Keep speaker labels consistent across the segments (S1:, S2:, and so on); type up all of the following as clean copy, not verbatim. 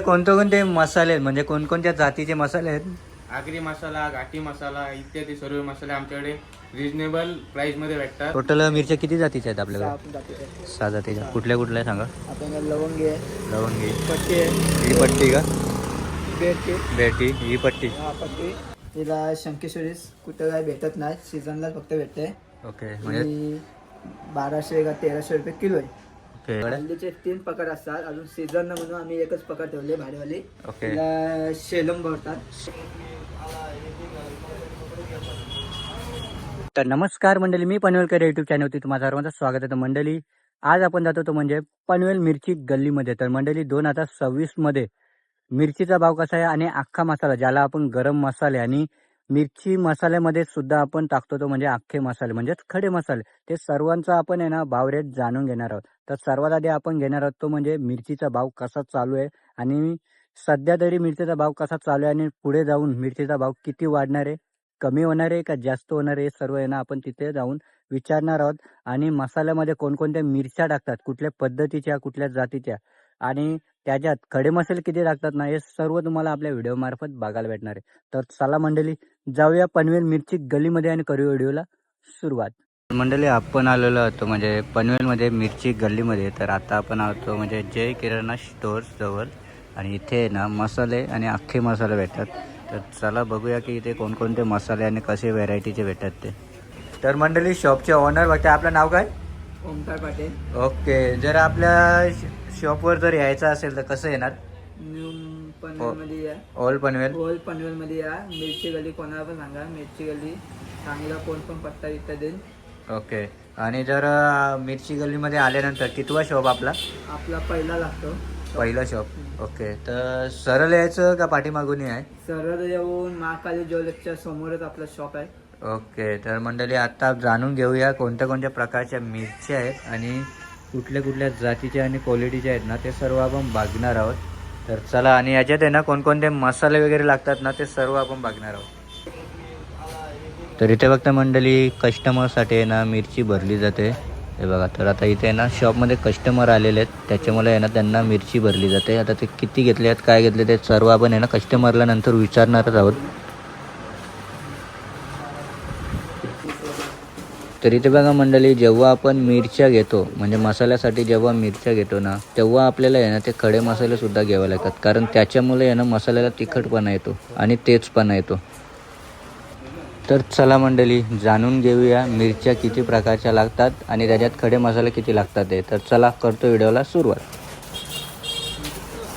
S1: कोणते मसाले आहेत म्हणजे कोणकोणत्या जातीचे मसाले आहेत?
S2: आगरी मसाला, घाटी मसाला इत्यादी सर्व मसाले आमच्याकडे रिजनेबल प्राइस मध्ये भेटतात.
S1: टोटल मिरच्या किती जातीच्या आहेत आपल्याकडे?
S3: 6 जातीचे.
S1: 6 जातीच्या. कुठल्या कुठल्या सांगा?
S3: आपण लवंगी आहे,
S1: लवंगी,
S3: पट्टी आहे,
S1: ही पट्टी का?
S3: बेटकी.
S1: बेटी, ही पट्टी.
S3: हा पट्टी. तिला शंकेश्वरी कुठं काय भेटत नाही, सीझनला फक्त भेटते.
S1: ओके म्हणजे
S3: आणि 1200 का 1300 रुपये किलो आहे.
S1: ओके
S3: हल्लीचे 3 प्रकार असतात. अजून सीझन म्हणून आम्ही एकच प्रकार ठेवले भाडीवाली.
S1: ओके.
S3: तिला शेलम बोलतात.
S1: तर नमस्कार मंडळी, मी पनवेलकर यूट्यूब चॅनलवरती तुम्हा सर्वांचं स्वागत आहे. तर मंडळी आज आपण जातो तो म्हणजे पनवेल मिरची गल्लीमध्ये. तर मंडळी 2026 मध्ये मिरचीचा भाव कसा आहे आणि अख्खा मसाला ज्याला आपण गरम मसाले आणि मिरची मसाल्यामध्ये सुद्धा आपण टाकतो तो म्हणजे अख्खे मसाले म्हणजेच खडे मसाले, ते सर्वांचा आपण आहे ना भाव रेट जाणून घेणार आहोत. तर सर्वात आधी आपण घेणार आहोत तो म्हणजे मिरचीचा भाव कसा चालू आहे आणि सध्या तरी मिरचीचा भाव कसा चालू आहे आणि पुढे जाऊन मिरचीचा भाव किती वाढणार आहे, कमी होणार आहे का जास्त होणार आहे, सर्व आहे ना आपण तिथे जाऊन विचारणार आहोत. आणि मसाल्यामध्ये कोणकोणत्या मिरच्या टाकतात, कुठल्या पद्धतीच्या, कुठल्या जातीच्या आणि त्याच्यात खडे मसाले किती टाकतात ना, हे सर्व तुम्हाला आपल्या व्हिडिओ मार्फत बघायला भेटणार आहे. तर चला मंडळी जाऊया पनवेल मिरची गल्लीमध्ये आणि करूया व्हिडिओला सुरुवात. मंडळी आपण आलेलो होतो म्हणजे पनवेलमध्ये मिरची गल्लीमध्ये. तर आता आपण आहोतो म्हणजे जय किराणा स्टोर्स जवळ आणि इथे ना मसाले आणि अख्खे मसाले भेटतात. तर चला बघूया की इथे कोणकोणते मसाले आणि कसे व्हेरायटीचे भेटतात ते. तर मंडळी शॉपचे ओनर बघते, आपलं नाव काय?
S3: ओमकार पाटील.
S1: ओके. जर आपल्या शॉपवर जर यायचं असेल तर कसं येणार?
S3: न्यू पनवेलमध्ये या.
S1: ऑल पनवेल.
S3: ओल्ड पनवेलमध्ये या. मिरची गली कोणाला पण सांगा, मिरची गली सांगलीला कोण पण पत्ता इथं देईन.
S1: ओके. आणि जर मिरची गल्लीमध्ये आल्यानंतर कितवा शॉप आपला?
S3: आपला पहिला लागतो.
S1: पहिला शॉप. ओके. तर सरळ यायचं का पाठीमागून आहे?
S3: सरळ येऊन महाकाली ज्वेलर्सच्या समोरच आपला शॉप आहे.
S1: ओके. तर मंडळी आता जाणून घेऊया कोणत्या कोणत्या प्रकारच्या मिरच्या आहेत आणि कुठल्या कुठल्या जातीच्या आणि क्वालिटीच्या आहेत ना, ते सर्व आपण बघणार आहोत. तर चला. आणि याच्यात आहे ना कोणकोणते मसाले वगैरे लागतात ना, ते सर्व आपण बघणार आहोत. तर इथे बघता मंडळी कस्टमरसाठी आहे ना मिरची भरली जाते, हे बघा. तर आता इथे ना शॉपमध्ये कस्टमर आलेले आहेत, त्याच्यामुळे आहे ना त्यांना मिरची भरली जाते. आता ते किती घेतले आहेत, काय घेतले ते सर्व आपण आहे ना कस्टमरला नंतर विचारणारच आहोत. तर इथे बघा मंडळी, जेव्हा आपण मिरच्या घेतो म्हणजे मसाल्यासाठी जेव्हा मिरच्या घेतो ना, तेव्हा आपल्याला आहे ना ते खडे मसाले सुद्धा घ्यावे लागतात, कारण त्याच्यामुळे आहे ना मसाल्याला तिखटपणा येतो आणि तेजपणा येतो. तर चला मंडळी जाणून घेऊया मिरच्या किती प्रकारच्या लागतात आणि त्याच्यात खडे मसाले किती लागतात ते. तर चला करतो व्हिडिओला सुरुवात.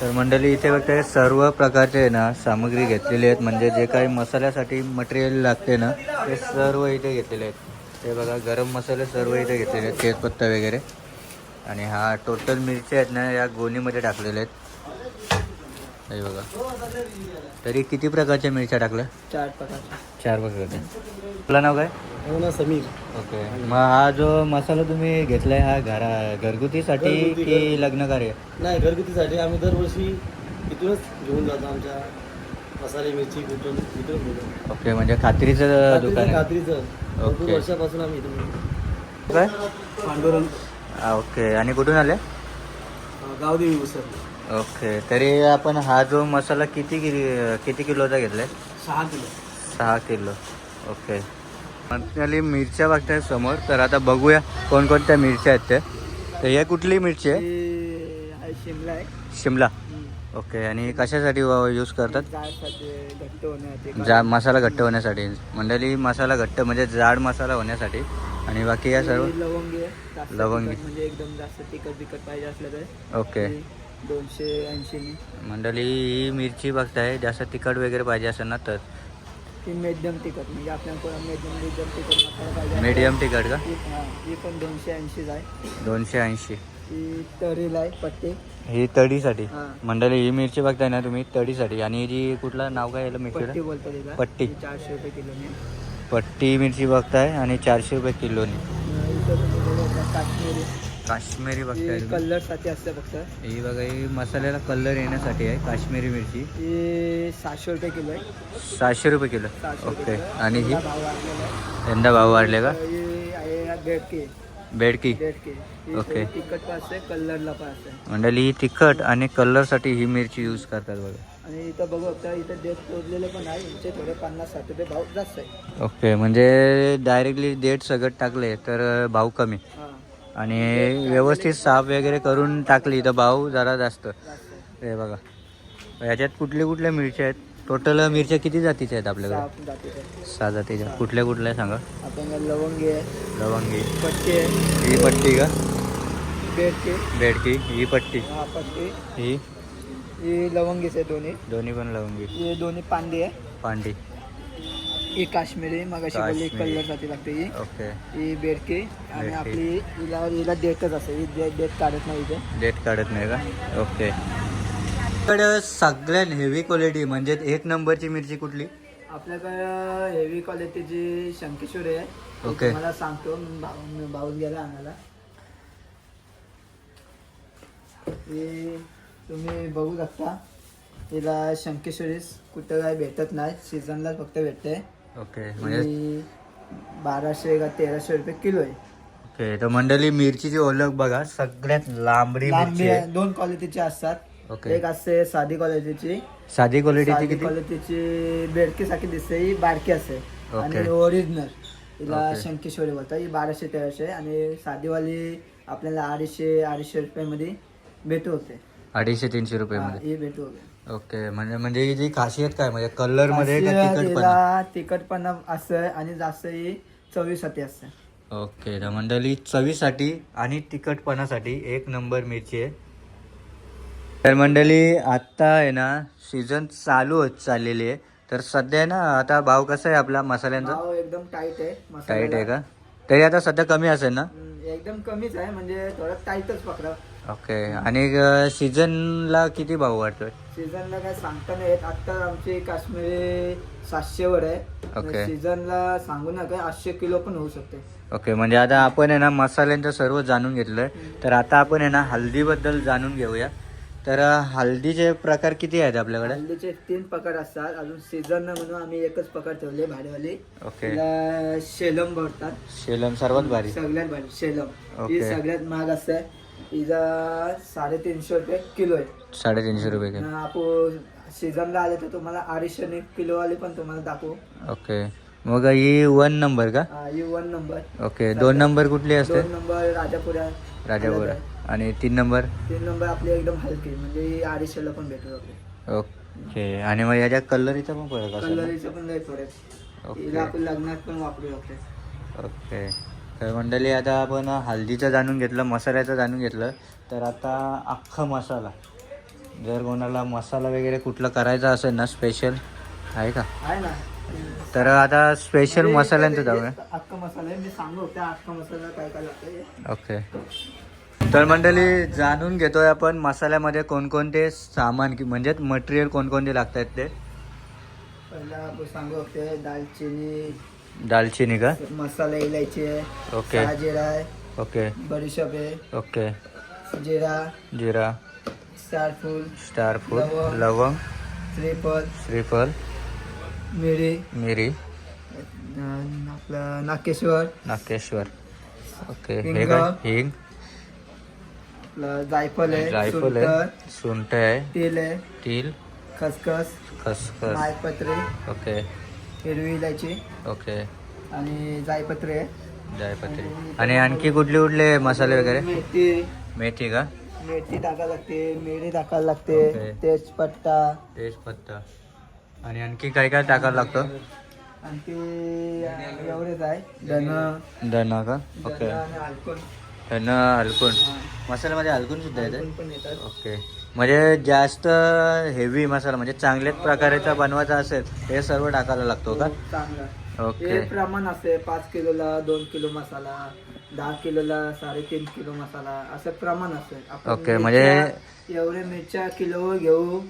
S1: तर मंडळी इथे बघताय सर्व प्रकारचे आहे ना सामग्री घेतलेली आहेत, म्हणजे जे काही मसाल्यासाठी मटेरियल लागते ना ते सर्व इथे घेतलेले आहेत. ते बघा गरम मसाले सर्व इथे घेतलेले आहेत, तेजपत्ता वगैरे. आणि हा टोटल मिरच्या आहेत ना या गोणीमध्ये टाकलेल्या आहेत, हे बघा. तरी किती प्रकारच्या मिरच्या टाकल्या?
S3: 4 प्रकारचे.
S1: 4 प्रकारच्या. आपलं नाव काय?
S3: समीर.
S1: ओके. मग हा जो मसाला तुम्ही घेतलाय हा घरगुतीसाठी की लग्न कार्य?
S4: नाही, घरगुतीसाठी. आम्ही दरवर्षी इथूनच घेऊन जातो. आमच्या मसाले मिरची कुठून इथून घेतो.
S1: ओके. म्हणजे खात्रीचं दुकान आहे?
S4: खात्रीचं. भरपूर
S1: ओके.
S4: वर्षापासून आम्ही इथून.
S1: काय?
S4: पांडुरंग.
S1: ओके. आणि कुठून आले?
S4: गावदेवी उसर.
S1: ओके. तरी आपण हा जो मसाला किती किलोचा घेतलाय?
S4: 6 किलो.
S1: 6 किलो. ओके. मंथली मिरच्या बघताय समोर. तर आता बघूया कोणकोणत्या मिरच्या आहेत ते. तर या कुठली मिरची आहे?
S3: हे शिमला आहे.
S1: शिमला. ओके. आणि कशासाठी यूज करतात?
S3: जाडसाठी, घट्ट होण्यासाठी.
S1: मसाला घट्ट होण्यासाठी. मंडळी मसाला घट्ट म्हणजे जाड मसाला होण्यासाठी. आणि बाकी या सर्व
S3: लवंगी आहे. जास्त
S1: लवंगी.
S3: तिखट म्हणजे एकदम जास्त तिखट पाहिजे असलं तर
S1: ओके.
S3: 280.
S1: मंडळी ही मिरची बघताय जास्त तिखट वगैरे पाहिजे असेल ना तर
S3: ती medium तिखट, म्हणजे आपल्याला कोणा medium तिखट मसाला पाहिजे.
S1: मीडियम तिखट का?
S3: ही पण 280 आहे.
S1: 280.
S3: ही तरीला आहे पट्टी.
S1: ही तडीसाठी.
S3: हां.
S1: मंडळी ही मिरची बघताय ना तुम्ही तडीसाठी. आणि जी कुठला नाव काय याला
S3: पट्टी
S1: मिरची?
S3: बोलतो तिला.
S1: पट्टी.
S3: 400 रुपये किलोने.
S1: पट्टी मिरची बघताय आणि 400 रुपये किलोनी.
S3: इथं काश्मीरी.
S1: काश्मीरी बघताय तुम्ही.
S3: कलरसाठी असतं फक्त.
S1: ही बघा ही मसाल्याला कलर येण्यासाठी आहे काश्मीरी मिरची.
S3: ही 700 रुपये किलो आहे.
S1: 700 रुपये किलो.
S3: 700
S1: ओके.
S3: रुपये.
S1: आणि ही
S3: भाव वाढलेला आहे.
S1: यंदा भाव वाढले का?
S3: ही आहे बेडकी.
S1: बेडकी.
S3: बेडकी
S1: ओके.
S3: तिखट पण असते, कलरला पण असते.
S1: मंडळी ही तिखट आणि कलरसाठी ही मिरची यूज करतात बघा.
S3: आणि इथं बघू शकता, इथं देठ तोडलेले पण आहे. यांचे थोडे 50-60 रुपये भाव जास्त आहे.
S1: ओके, म्हणजे डायरेक्टली देठ सगळं टाकले तर भाव कमी
S3: हां,
S1: आणि व्यवस्थित साफ वगैरे करून टाकली तर भाव जरा जास्त.
S3: जास्त आहे.
S1: हे बघा याच्यात कुठल्या कुठल्या मिरच्या आहेत? टोटल मिरच्या किती जातीच्या आहेत आपल्याकडे?
S3: साफ जातीचे.
S1: 6 जातीच्या. कुठल्या कुठल्या सांगा?
S3: आपण लवंगी आहे,
S1: लवंगी.
S3: पट्टी आहे,
S1: ही पट्टी का?
S3: बेडकी,
S1: बेडकी. ही पट्टी.
S3: हा पट्टी,
S1: ही
S3: ही लवंगीच आहे दोन्ही.
S1: दोन्ही पण लवंगी.
S3: हे दोन्ही पांडी आहे.
S1: पांडी.
S3: ही काश्मीरी मग अशी बोलली
S1: काश्मीरी.
S3: कलरसाठी लागते. ही
S1: ओके.
S3: ही बेडकी आणि
S1: बेडकी.
S3: आपली हिला देठच असते. ही देठ काढत नाही इथे.
S1: डेट काढत नाही का? ओके. इकडं सगळ्यात हेवी क्वालिटी म्हणजे 1 नंबरची मिरची कुठली?
S3: आपल्याकडं हेवी क्वालिटीची शंकेश्वरी आहे. ती
S1: ओके.
S3: तुम्हाला सांगतो, भाऊच गेला आणायला. ही तुम्ही बघू शकता. हिला शंकेश्वरी कुठं काय भेटत नाही, सीझनला फक्त भेटते.
S1: ओके. म्हणजे
S3: ही 1200 का 1300 रुपये किलो आहे.
S1: ओके. तर मंडळी मिरचीची ओळख बघा, सगळ्यात लांबडी
S3: लांबी
S1: मिरची आहे.
S3: आहे, 2 क्वालिटीची असतात.
S1: ओके.
S3: एक असते साधी क्वालिटीची.
S1: साधी क्वालिटीची
S3: साधी
S1: किती?
S3: क्वालिटीची बेडकीसारखी दिसते, ही बारकी असते.
S1: ओके.
S3: आणि ओरिजिनल हिला
S1: ओके.
S3: शंकेश्वरी बोलतात. ही 1200-1300 आणि साधीवाली आपल्याला 250-250 रुपयामध्ये भेटू होते.
S1: 250-300 रुपये
S3: हा,
S1: मध्ये.
S3: ही भेटू होते.
S1: ओके. म्हणजे ही खासियत काय म्हणजे कलर मध्ये का
S3: खासियत
S1: तिखटपणा?
S3: हिला तिखटपणा असतं आणि जास्त ही चवीसाठी असते.
S1: ओके. तर मंडळी चवीसाठी आणि तिखटपणासाठी 1 नंबर मिरची आहे. तर मंडळी आत्ता आहे ना सीझन चालू होत चाललेली आहे. तर सध्या आहे ना आता भाव कसा आहे आपला मसाल्यांचा?
S3: भाव एकदम टाईट आहे.
S1: टाईट आहे
S3: मसाल्याला.
S1: का? तरी आता सध्या कमी असेल ना?
S3: एकदम कमीच आहे, म्हणजे थोडा टाईटच पकडा.
S1: ओके. आणि सीझनला किती भाव वाटतोय?
S3: सीझनला काय सांगता नाही येत. आता आमची काश्मीरी 700 वर
S1: ओके.
S3: आहे. सीझनला सांगू नका, 800 किलो पण होऊ शकते.
S1: ओके. म्हणजे आता आपण आहे ना मसाल्यांचं सर्व जाणून घेतलंय. तर आता आपण आहे ना हल्दीबद्दल जाणून घेऊया. तर हल्दीचे प्रकार किती आहेत आपल्याकडे?
S3: हल्दीचे 3 प्रकार असतात. अजून सीझन म्हणून आम्ही एकच प्रकार ठेवले, भाडेवाली.
S1: ओके.
S3: तिला शेलम बोलतात.
S1: शेलम सर्वात भारी.
S3: सगळ्यात भारी शेलम.
S1: ओके.
S3: ही सगळ्यात महाग असते. हिचा 350 रुपये किलो आहे.
S1: 350 रुपये किलो.
S3: आपण सीझनला आले तर तुम्हाला 250 किलो वाली पण तुम्हाला दाखवू.
S1: ओके. मग ही 1 नंबर का?
S3: ही 1 नंबर.
S1: ओके. 2 नंबर कुठली असते?
S3: 2 नंबर राजापुरा.
S1: राजापुरा. आणि 3 नंबर?
S3: 3 नंबर आपली एकदम हलकी, म्हणजे ही 250 पण भेटू शकते.
S1: ओके. आणि मग याच्या कलरीचा पण फरक असेल ना?
S3: कलरीचं पण लय फरक.
S1: ओके.
S3: हिला आपण लग्नात पण वापरू शकते.
S1: ओके. तर मंडळी आता आपण हल्दीचं जाणून घेतलं, मसाल्याचं जाणून घेतलं. तर आता अख्खा मसाला, जर कोणाला मसाला वगैरे कुठला करायचा असेल ना स्पेशल आहे का?
S3: आहे ना.
S1: तर आता स्पेशल
S3: म्हणजे
S1: मसाल्यांचं जाऊया.
S3: अख्खा मसाला आहे, मी सांगू त्या अख्खा मसाला काय काय लागतं.
S1: ओके. तर मंडळी जाणून घेतोय आपण मसाल्यामध्ये कोणकोणते सामान म्हणजे मटेरियल कोणकोणते लागतात ते.
S3: पहिला आपण सांगू ते दालचिनी,
S1: दालचिनी का?
S3: मसाला इलायची आहे,
S1: ओके.
S3: जिरा आहे,
S1: ओके.
S3: बडीशेप आहे,
S1: ओके.
S3: जिरा,
S1: जिरा,
S3: स्टारफूल,
S1: स्टारफूल,
S3: लवंग,
S1: लवंग,
S3: श्रीफळ,
S1: श्रीफल,
S3: मिरी,
S1: मिरी,
S3: आपलं नाकेश्वर,
S1: नाकेश्वर. ओके. हे
S3: हिंग.
S1: काय? हिंग,
S3: आपलं जायफळ आहे,
S1: जायफळ
S3: सुंठ,
S1: आहे, सुंठ आहे,
S3: तेल आहे,
S1: तीळ,
S3: खसखस,
S1: खसखस.
S3: मायपत्री,
S1: ओके.
S3: हिरवी इलायची
S1: ओके.
S3: आणि जायपत्री आहे.
S1: जायपत्री. आणि आणखी कुठले कुठले मसाले वगैरे?
S3: मेथी,
S1: मेथी का?
S3: मेथी टाकायला लागते, मिरी टाकायला लागते,
S1: ओके.
S3: तेजपत्ता,
S1: तेजपत्ता. आणि आणखी काय काय टाकायला लागतं?
S3: आणखी एवढेच आहे. धन,
S1: धना का? ओके.
S3: धन आणि हलकून.
S1: धना, हलकून. मसाल्यामध्ये हलकून सुद्धा येते?
S3: हलकून पण येतात.
S1: ओके. म्हणजे जास्त हेवी मसाला म्हणजे चांगल्याच प्रकारेचा बनवायचा असेल हे सर्व टाकायला लागतो का?
S3: चांगला.
S1: ओके.
S3: हे प्रमाण असते. 5 किलोला 2 किलो मसाला, 10 किलोला 3.5 किलो मसाला, असं प्रमाण असते. आपण
S1: ओके,
S3: एवढे मिरच्या किलो घेऊ,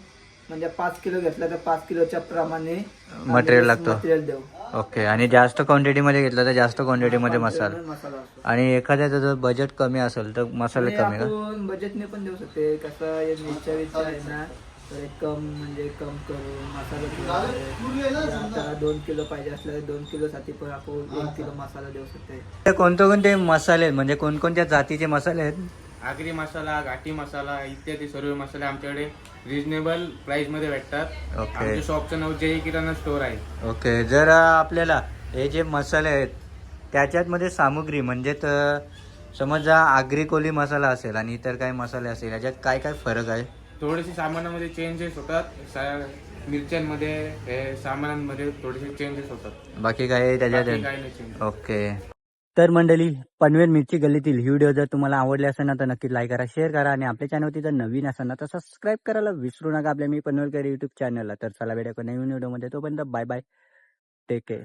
S3: म्हणजे 5 किलो घेतला तर 5 किलोच्या प्रमाणे
S1: मटेरियल लागतं.
S3: मटेरियल देऊ.
S1: ओके. आणि जास्त क्वांटिटीमध्ये घेतलं तर जास्त क्वांटिटीमध्ये मसाला.
S3: मसाला असतो.
S1: आणि एखाद्याचं जर बजेट कमी असेल तर मसाले
S3: आणि
S1: कमी का?
S3: आपण बजेटने पण देऊ शकते. कसं हे मिरच्या आहे ना, तर एक कम करून मसाला ठेवणार. आता 2 किलो पाहिजे असल्यास 2 किलोसाठी पण आपण 1 किलो मसाला देऊ शकतो.
S1: ते कोणते मसाले आहेत म्हणजे कोणकोणत्या जातीचे मसाले आहेत?
S2: आगरी मसाला, घाटी मसाला इत्यादी सर्व मसाले आमच्याकडे रिजनेबल प्राइस मध्ये भेटतात.
S1: ओके.
S2: आमच्या शॉपचं नाव जय किराणा स्टोअर आहे.
S1: ओके. जर आपल्याला हे जे मसाले आहेत त्याच्यात मध्ये सामुग्री म्हणजे समजा आगरी कोली मसाला असेल आणि इतर काही मसाले असेल याच्यात काय काय फरक आहे?
S2: थोडेसे सामानामध्ये चेंजेस होतात. मिरच्यांमध्ये हे सामानांमध्ये थोडेसे चेंजेस होतात.
S1: बाकी काय
S2: बाकी
S1: त्याच्यात?
S2: काही नाही changes.
S1: ओके. तर मंडळी, पनवेल मिरची गल्लीतील ही व्हिडिओ जर तुम्हाला आवडली असेल ना तर नक्की लाईक करा, शेअर करा आणि आपल्या चॅनलवरती जर नवीन असेल ना तर सबस्क्राईब करायला विसरू नका आपल्या मी पनवेलकर युट्यूब चॅनलला. तर चला भेटूया नवीन व्हिडिओमध्ये. तोपर्यंत बाय बाय, टेक केअर.